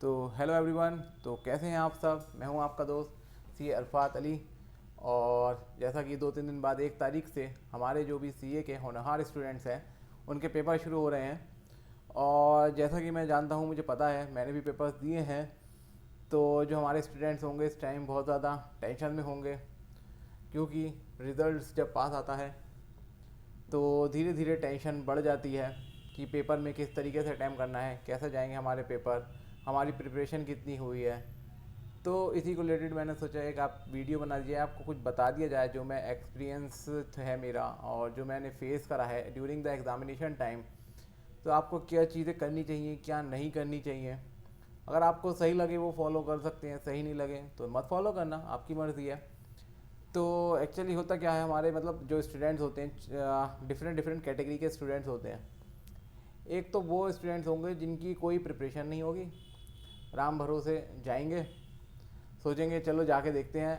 तो hello everyone. तो कैसे हैं आप सब। मैं हूं आपका दोस्त सी अरफात अली। और जैसा कि 2-3 दिन बाद 1 तारीख से हमारे जो भी सीए के होनहार स्टूडेंट्स हैं उनके पेपर शुरू हो रहे हैं। और जैसा कि मैं जानता हूं, मुझे पता है, मैंने भी पेपर्स दिए हैं। तो जो हमारे स्टूडेंट्स होंगे इस टाइम बहुत ज़्यादा टेंशन में होंगे, क्योंकि रिज़ल्ट्स जब पास आता है तो धीरे धीरे टेंशन बढ़ जाती है कि पेपर में किस तरीके से अटैम्प्ट करना है, कैसे जाएंगे हमारे पेपर, हमारी प्रिपरेशन कितनी हुई है। तो इसी को रिलेटेड मैंने सोचा एक आप वीडियो बना दीजिए, आपको कुछ बता दिया जाए जो मैं एक्सपीरियंस है मेरा और जो मैंने फेस करा है ड्यूरिंग द एग्ज़ामिनेशन टाइम। तो आपको क्या चीज़ें करनी चाहिए, क्या नहीं करनी चाहिए। अगर आपको सही लगे वो फॉलो कर सकते हैं, सही नहीं लगे तो मत फॉलो करना, आपकी मर्ज़ी है। तो एक्चुअली होता क्या है, हमारे मतलब जो स्टूडेंट्स होते हैं डिफरेंट डिफरेंट कैटेगरी के स्टूडेंट्स होते हैं। एक तो वो स्टूडेंट्स होंगे जिनकी कोई प्रिपरेशन नहीं होगी, राम भरोसे जाएंगे, सोचेंगे चलो जाके देखते हैं,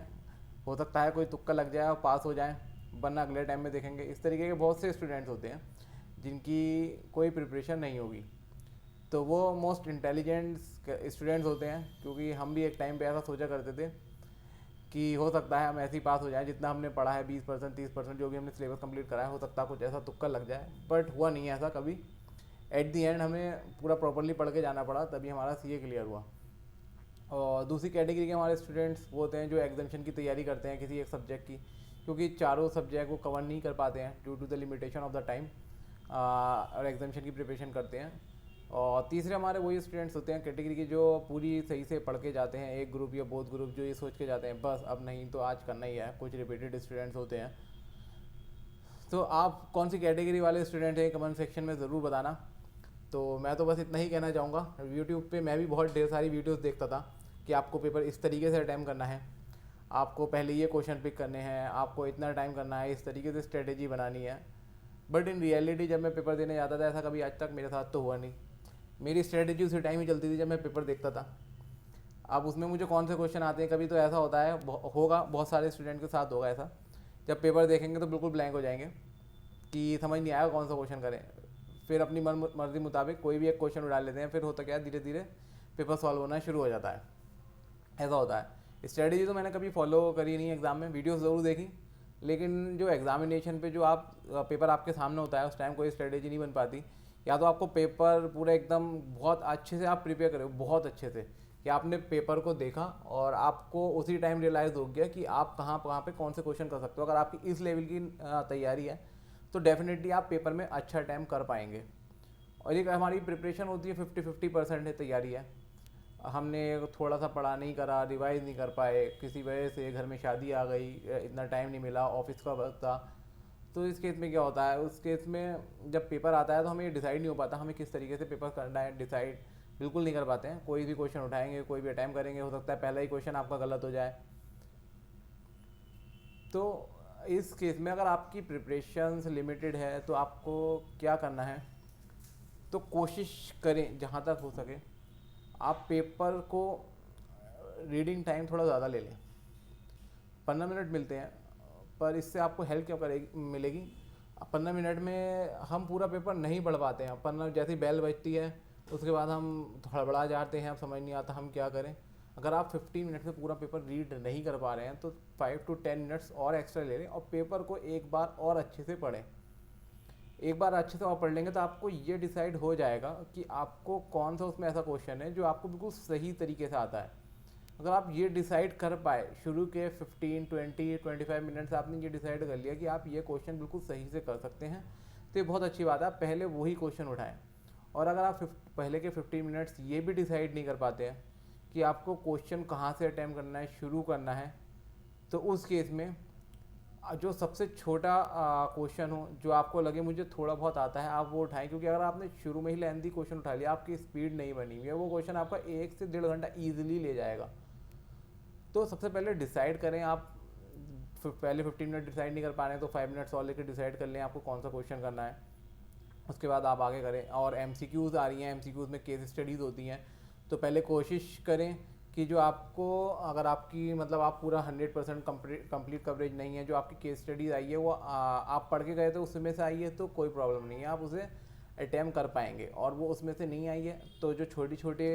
हो सकता है कोई तुक्का लग जाए और पास हो जाए, वरना अगले टाइम में देखेंगे। इस तरीके के बहुत से स्टूडेंट्स होते हैं जिनकी कोई प्रिपरेशन नहीं होगी। तो वो मोस्ट इंटेलिजेंट स्टूडेंट्स होते हैं, क्योंकि हम भी एक टाइम पे ऐसा सोचा करते थे कि हो सकता है हम ऐसे ही पास हो जाएं, जितना हमने पढ़ा है 20% 30% जो भी हमने सिलेबस कंप्लीट करा है, हो सकता है कुछ ऐसा तुक्का लग जाए। बट हुआ नहीं है ऐसा कभी। एट दी एंड हमें पूरा प्रॉपरली पढ़ के जाना पड़ा, तभी हमारा सीए क्लियर हुआ। और दूसरी कैटेगरी के हमारे स्टूडेंट्स वो होते हैं जो एग्जामिशन की तैयारी करते हैं किसी एक सब्जेक्ट की, क्योंकि चारों सब्जेक्ट को कवर नहीं कर पाते हैं due to the limitation of the time, और एग्जामिशन की प्रिपरेशन करते हैं। और तीसरे हमारे वही स्टूडेंट्स होते हैं कैटेगरी के जो पूरी सही से पढ़ के जाते हैं, एक ग्रुप या बोथ ग्रुप, जो ये सोच के जाते हैं बस अब नहीं तो आज करना ही है। कुछ रिपीटेड स्टूडेंट्स होते हैं। तो आप कौन सी कैटेगरी वाले स्टूडेंट हैं कमेंट सेक्शन में ज़रूर बताना। तो मैं तो बस इतना ही कहना चाहूँगा। यूट्यूब पे मैं भी बहुत ढेर सारी वीडियोस देखता था कि आपको पेपर इस तरीके से अटैम्प्ट करना है, आपको पहले ये क्वेश्चन पिक करने हैं, आपको इतना टाइम करना है, इस तरीके से स्ट्रेटेजी बनानी है। बट इन रियलिटी जब मैं पेपर देने जाता था, ऐसा कभी आज तक मेरे साथ तो हुआ नहीं। मेरी स्ट्रेटेजी उसी टाइम ही चलती थी जब मैं पेपर देखता था। अब उसमें मुझे कौन से क्वेश्चन आते हैं, कभी तो ऐसा होता है, होगा बहुत सारे स्टूडेंट के साथ होगा ऐसा, जब पेपर देखेंगे तो बिल्कुल ब्लैंक हो जाएंगे कि समझ नहीं आएगा कौन सा क्वेश्चन करें। फिर अपनी मर्जी मुताबिक कोई भी एक क्वेश्चन उड़ा लेते हैं, फिर होता क्या है धीरे धीरे पेपर सॉल्व होना शुरू हो जाता है। ऐसा होता है। स्ट्रेटजी तो मैंने कभी फॉलो करी नहीं एग्ज़ाम में, वीडियोस ज़रूर देखी, लेकिन जो एग्जामिनेशन पे जो आप पेपर आपके सामने होता है उस टाइम कोई स्ट्रेटजी नहीं बन पाती। या तो आपको पेपर पूरा एकदम बहुत अच्छे से आप प्रिपेयर करें, बहुत अच्छे से, कि आपने पेपर को देखा और आपको उसी टाइम रियलाइज़ हो गया कि आप कहाँ कहाँ पे कौन से क्वेश्चन कर सकते हो। अगर आपकी इस लेवल की तैयारी है तो डेफिनेटली आप पेपर में अच्छा टाइम कर पाएंगे। और एक हमारी प्रिपरेशन होती है 50-50% है तैयारी है। हमने थोड़ा सा पढ़ा नहीं करा, रिवाइज नहीं कर पाए, किसी वजह से घर में शादी आ गई, इतना टाइम नहीं मिला, ऑफिस का वक्त था। तो इस केस में क्या होता है, उस केस में जब पेपर आता है तो हमें ये डिसाइड नहीं हो पाता हमें किस तरीके से पेपर करना है। डिसाइड बिल्कुल नहीं कर पाते हैं। कोई भी क्वेश्चन उठाएंगे, कोई भी अटैम्प्ट करेंगे, हो सकता है पहला ही क्वेश्चन आपका गलत हो जाए। तो इस केस में अगर आपकी प्रिपरेशंस लिमिटेड है तो आपको क्या करना है, तो कोशिश करें जहाँ तक हो सके आप पेपर को रीडिंग टाइम थोड़ा ज़्यादा ले लें। 15 मिनट मिलते हैं, पर इससे आपको हेल्प क्या करेगी मिलेगी। 15 मिनट में हम पूरा पेपर नहीं पढ़ पाते हैं। 15 जैसी बेल बजती है उसके बाद हम हड़बड़ा जाते हैं, अब समझ नहीं आता हम क्या करें। अगर आप 15 मिनट में पूरा पेपर रीड नहीं कर पा रहे हैं तो 5 to 10 मिनट्स और एक्स्ट्रा ले लें और पेपर को एक बार और अच्छे से पढ़ें। एक बार अच्छे से आप पढ़ लेंगे तो आपको ये डिसाइड हो जाएगा कि आपको कौन सा उसमें ऐसा क्वेश्चन है जो आपको बिल्कुल सही तरीके से आता है। अगर आप ये डिसाइड कर पाए शुरू के 15, 20, 25 मिनट से आपने ये डिसाइड कर लिया कि आप ये क्वेश्चन बिल्कुल सही से कर सकते हैं, तो ये बहुत अच्छी बात है। आप पहले वही क्वेश्चन उठाएं। और अगर आप पहले के 15 मिनट्स ये भी डिसाइड नहीं कर पाते हैं कि आपको क्वेश्चन कहाँ से अटैम्प्ट करना है, शुरू करना है, तो उस केस में जो सबसे छोटा क्वेश्चन हो, जो आपको लगे मुझे थोड़ा बहुत आता है, आप वो उठाएं। क्योंकि अगर आपने शुरू में ही लेंथी क्वेश्चन उठा लिया, आपकी स्पीड नहीं बनी हुई है, वो क्वेश्चन आपका 1 से 1.5 घंटा ईजिली ले जाएगा। तो सबसे पहले डिसाइड करें आप। पहले 15 मिनट डिसाइड नहीं कर पा रहे हैं तो 5 मिनट्स और लेकर डिसाइड कर लें आपको कौन सा क्वेश्चन करना है। उसके बाद आप आगे करें। और एमसीक्यूज़ आ रही हैं, एमसीक्यूज़ में केस स्टडीज़ होती हैं, तो पहले कोशिश करें कि जो आपको, अगर आपकी मतलब आप पूरा 100% कंप्लीट कवरेज नहीं है, जो आपकी केस स्टडीज़ आई है वो आप पढ़ के गए तो उसमें से आई है तो कोई प्रॉब्लम नहीं है, आप उसे अटैम्प्ट कर पाएंगे, और वो उसमें से नहीं आई है तो जो छोटे छोटे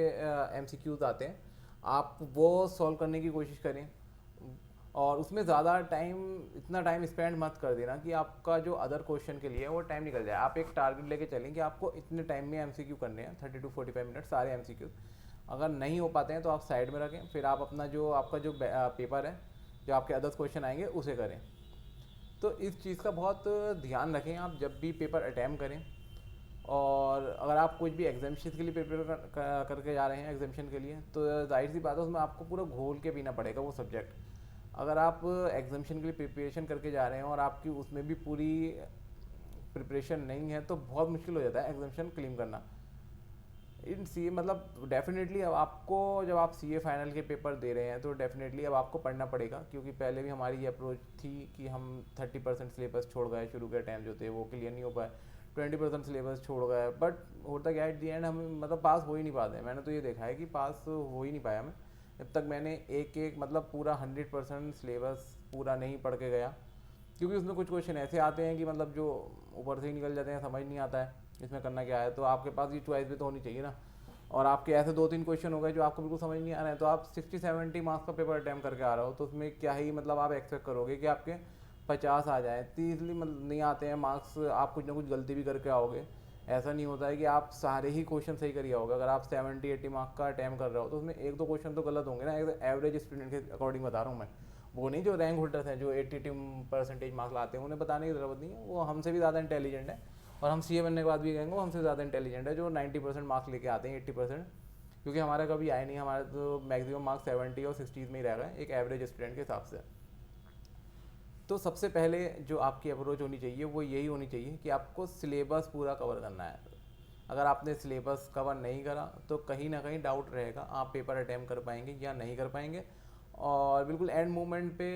MCQs आते हैं आप वो सॉल्व करने की कोशिश करें। और उसमें ज़्यादा टाइम, इतना टाइम स्पेंड मत कर देना कि आपका जो अदर क्वेश्चन के लिए वो टाइम निकल जाए। आप एक टारगेट लेके चलें कि आपको इतने टाइम में MCQ करने हैं, 30 to 45 मिनट सारे MCQ। अगर नहीं हो पाते हैं तो आप साइड में रखें, फिर आप अपना जो आपका जो पेपर है, जो आपके अदर क्वेश्चन आएंगे उसे करें। तो इस चीज़ का बहुत ध्यान रखें आप जब भी पेपर अटैम्प्ट करें। और अगर आप कुछ भी एग्जामिशन के लिए प्रिपेयर करके जा रहे हैं, एग्जामिशन के लिए, तो जाहिर सी बात है उसमें आपको पूरा घोल के पीना पड़ेगा वो सब्जेक्ट। अगर आप एग्जामिशन के लिए प्रिपरेशन करके जा रहे हैं और आपकी उसमें भी पूरी प्रिपरेशन नहीं है तो बहुत मुश्किल हो जाता है एग्जामिशन क्लेम करना। इन CA मतलब डेफिनेटली अब आपको, जब आप CA फाइनल के पेपर दे रहे हैं तो डेफिनेटली अब आपको पढ़ना पड़ेगा, क्योंकि पहले भी हमारी ये अप्रोच थी कि हम 30% सिलेबस छोड़ गए, शुरू के टाइम जो थे वो क्लियर नहीं हो पाए, 20% सिलेबस छोड़ गए, बट होता क्या एट दी एंड हम मतलब पास हो ही नहीं पाते। मैंने तो ये देखा है कि पास हो ही नहीं पाया मैं जब तक मैंने एक मतलब पूरा 100% सिलेबस पूरा नहीं पढ़ के गया, क्योंकि उसमें कुछ क्वेश्चन ऐसे आते हैं कि मतलब जो ऊपर से ही निकल जाते हैं, समझ नहीं आता है इसमें करना क्या है। तो आपके पास ये चॉइस भी तो होनी चाहिए ना। और आपके ऐसे 2-3 क्वेश्चन हो गए जो आपको बिल्कुल समझ नहीं आ रहे हैं, तो आप 60-70 मार्क्स का पेपर अटैम्प्ट करके आ रहे हो, तो उसमें क्या ही मतलब आप एक्सपेक्ट करोगे कि आपके 50 आ जाए। 30 मतलब नहीं आते हैं मार्क्स, आप कुछ ना कुछ गलती भी करके आओगे। ऐसा नहीं होता है कि आप सारे ही क्वेश्चन सही करिए होगे। अगर आप 70-80 मार्क्स का अटैम्प्ट कर रहे हो तो उसमें 1-2 क्वेश्चन तो गलत होंगे ना, एवरेज स्टूडेंट के अकॉर्डिंग बता रहा हूँ मैं। वो नहीं जो रैंक होल्डर्स हैं जो 80% मार्क्स लाते हैं, उन्हें बताने की ज़रूरत नहीं है, वो हमसे भी ज़्यादा इंटेलिजेंट है। और हम CA बनने के बाद भी कहेंगे वो हमसे ज़्यादा इंटेलिजेंट है जो 90% मार्क्स लेके आते हैं, 80%। क्योंकि हमारा कभी आए नहीं, हमारा तो मैक्सिमम मार्क्स 70 और 60 में ही रह गए एक एवरेज स्टूडेंट के हिसाब से। तो सबसे पहले जो आपकी अप्रोच होनी चाहिए वो यही होनी चाहिए कि आपको सिलेबस पूरा कवर करना है। अगर आपने सिलेबस कवर नहीं करा तो कहीं ना कहीं डाउट रहेगा आप पेपर अटैम्प्ट कर पाएंगे या नहीं कर पाएंगे। और बिल्कुल एंड मोमेंट पे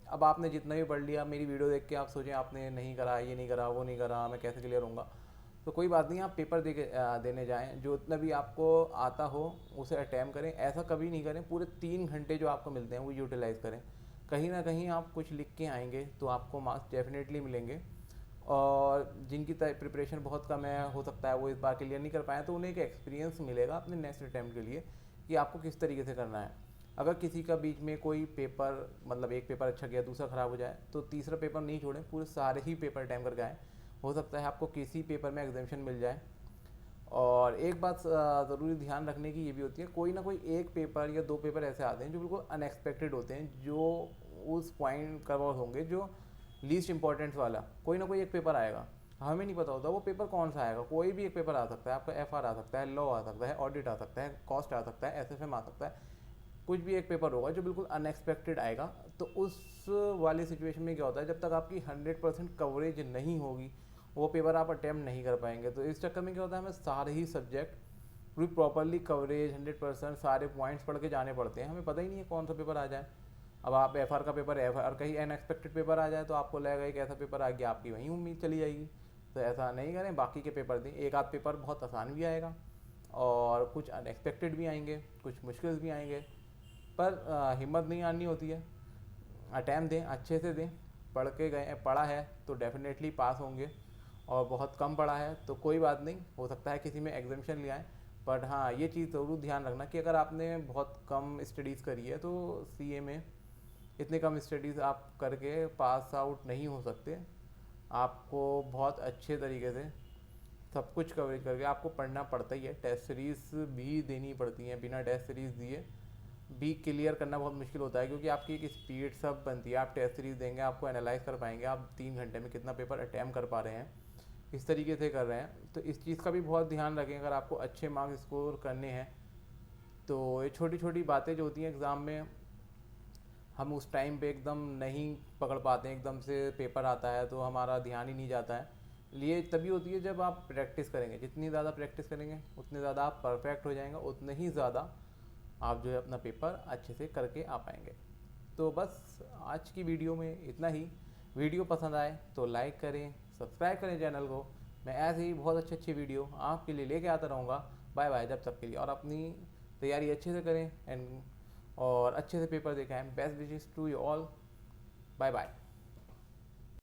अब आपने जितना भी पढ़ लिया, मेरी वीडियो देख के आप सोचें आपने नहीं करा, ये नहीं करा, वो नहीं करा, मैं कैसे क्लियर होऊंगा, तो कोई बात नहीं, आप पेपर देने जाएं, जो उतना भी आपको आता हो उसे अटैम्प्ट करें। ऐसा कभी नहीं करें, पूरे 3 घंटे जो आपको मिलते हैं वो यूटिलाइज़ करें। कहीं ना कहीं आप कुछ लिख के आएंगे तो आपको मार्क्स डेफिनेटली मिलेंगे। और जिनकी प्रिपरेशन बहुत कम है, हो सकता है वो इस बार क्लियर नहीं कर पाए, तो उन्हें एक एक्सपीरियंस मिलेगा अपने नेक्स्ट अटैम्प्ट के लिए कि आपको किस तरीके से करना है। अगर किसी का बीच में कोई पेपर मतलब एक पेपर अच्छा गया दूसरा ख़राब हो जाए तो तीसरा पेपर नहीं छोड़ें, पूरे सारे ही पेपर अटैम्प्ट करके आएँ। हो सकता है आपको किसी पेपर में एग्जामिशन मिल जाए। और एक बात ज़रूरी ध्यान रखने की ये भी होती है, कोई ना कोई एक पेपर या 2 पेपर ऐसे आते हैं जो बिल्कुल अनएक्सपेक्टेड होते हैं, जो उस पॉइंट कवर होंगे जो लीस्ट इंपॉर्टेंट वाला, कोई ना कोई एक पेपर आएगा, हमें नहीं पता होता वो पेपर कौन सा आएगा। कोई भी एक पेपर आ सकता है, आपका FR आ सकता है, लॉ आ सकता है, ऑडिट आ सकता है, कॉस्ट आ सकता है, SFM आ सकता है, कुछ भी एक पेपर होगा जो बिल्कुल अनएक्सपेक्टेड आएगा। तो उस वाली सिचुएशन में क्या होता है, जब तक आपकी 100% कवरेज नहीं होगी वो पेपर आप अटैम्प्ट नहीं कर पाएंगे। तो इस चक्कर में क्या होता है, हमें सारे ही सब्जेक्ट पूरी प्रॉपरली कवरेज 100% सारे पॉइंट्स पढ़ के जाने पड़ते हैं, हमें पता ही नहीं है कौन सा पेपर आ जाए। अब आप FR का पेपर, FR कहीं अनएक्सपेक्टेड पेपर आ जाए तो आपको लगेगा कि ऐसा पेपर आ गया, आपकी वहीं उम्मीद चली जाएगी। तो ऐसा नहीं करें, बाकी के पेपर दें। एक आध पेपर बहुत आसान भी आएगा और कुछ अनएक्सपेक्टेड भी आएंगे, कुछ मुश्किल भी आएंगे, पर हिम्मत नहीं आनी होती है। अटैम्प्ट दें, अच्छे से दें, पढ़ के गए, पढ़ा है तो डेफिनेटली पास होंगे, और बहुत कम पढ़ा है तो कोई बात नहीं, हो सकता है किसी में एग्जामिशन ले आए। बट हाँ, ये चीज़ ज़रूर ध्यान रखना कि अगर आपने बहुत कम स्टडीज़ करी है तो CA में इतने कम स्टडीज़ आप करके पास आउट नहीं हो सकते। आपको बहुत अच्छे तरीके से सब कुछ कवरेज करके आपको पढ़ना पड़ता ही है। टेस्ट सीरीज़ भी देनी पड़ती हैं, बिना टेस्ट सीरीज़ दिए भी क्लियर करना बहुत मुश्किल होता है, क्योंकि आपकी एक स्पीड सब बनती है। आप टेस्ट सीरीज़ देंगे, आपको एनालाइज कर पाएंगे आप 3 घंटे में कितना पेपर अटैम्प्ट कर पा रहे हैं, इस तरीके से कर रहे हैं। तो इस चीज़ का भी बहुत ध्यान रखें अगर आपको अच्छे मार्क्स स्कोर करने हैं। तो ये छोटी छोटी बातें जो होती हैं एग्ज़ाम में, हम उस टाइम पे एकदम नहीं पकड़ पाते हैं, एकदम से पेपर आता है तो हमारा ध्यान ही नहीं जाता है। लिए तभी होती है जब आप प्रैक्टिस करेंगे, जितनी ज़्यादा प्रैक्टिस करेंगे उतने ज़्यादा आप परफेक्ट हो जाएंगे, उतने ही ज़्यादा आप जो है अपना पेपर अच्छे से करके आ पाएंगे। तो बस आज की वीडियो में इतना ही। वीडियो पसंद आए तो लाइक करें, सब्सक्राइब करें चैनल को। मैं ऐसे ही बहुत अच्छी वीडियो आपके लिए लेके आता रहूँगा। बाय बाय जब तक के लिए, और अपनी तैयारी अच्छे से करें और अच्छे से पेपर देखें। Best wishes to you all. Bye bye.